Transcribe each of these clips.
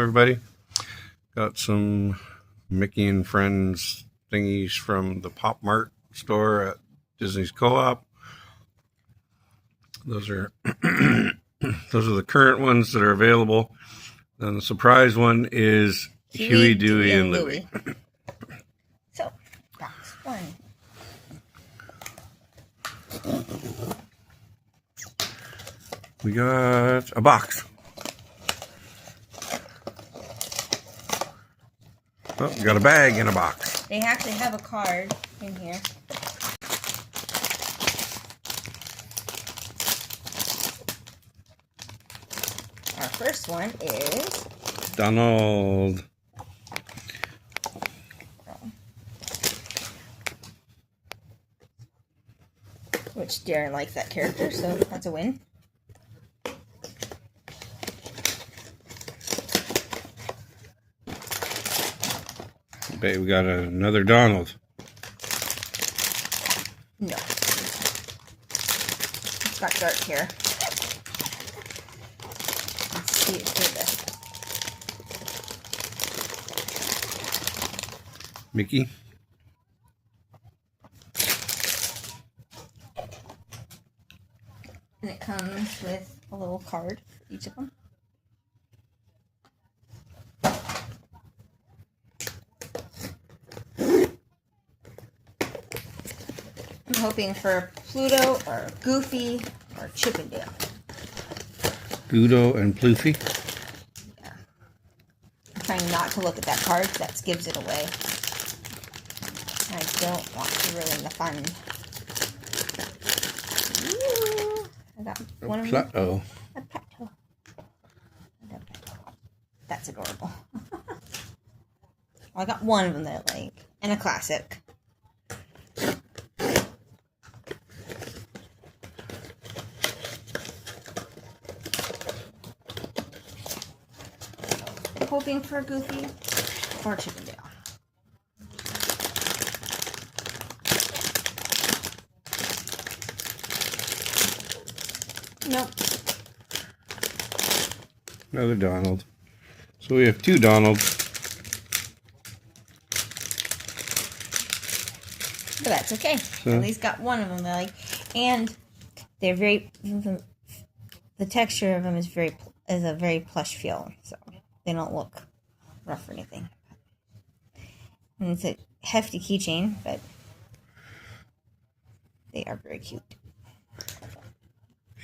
everybody. Got some Mickey and Friends thingies from the Mart store at Disney's Co-op. Those are those are the current ones that are available. And the surprise one is Huey, Dewey, and Louie. So, box one. We got a box. Oh, we got a bag in a box. They actually have a card in here. Our first one is Donald. Which Darren likes that character, so that's a win. Okay, we got another Donald. No. It's got dark hair. Let's see it through this. Mickey. And it comes with a little card for each of them. I'm hoping for Pluto or Goofy or Chippendale. Guido and Ploofy. Yeah. I'm trying not to look at that card because that gives it away. I don't want to ruin the fun. Ooh, I got one of them. Plateau. A plateau. That's adorable. Well, I got one of them that I like. And a classic. Hoping for Goofy or Chippendale. Nope. Another Donald. So we have two Donalds. But that's okay. So, At least got one of them I like. And they're very... The texture of them is a very plush feel. So they don't look rough or anything. And it's a hefty keychain, but they are very cute.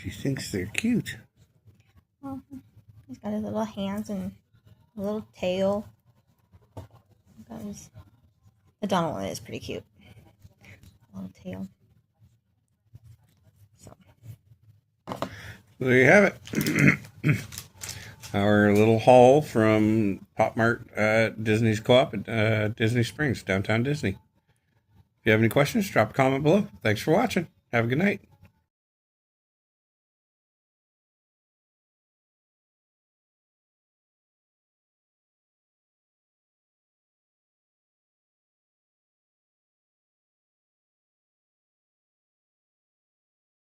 she thinks they're cute. Oh, he's got his little hands and a little tail. The Donald one is pretty cute. A little tail. So There you have it. Our little haul from Mart at Disney's Co-op at Disney Springs, downtown Disney. If you have any questions, drop a comment below. Thanks for watching. Have a good night.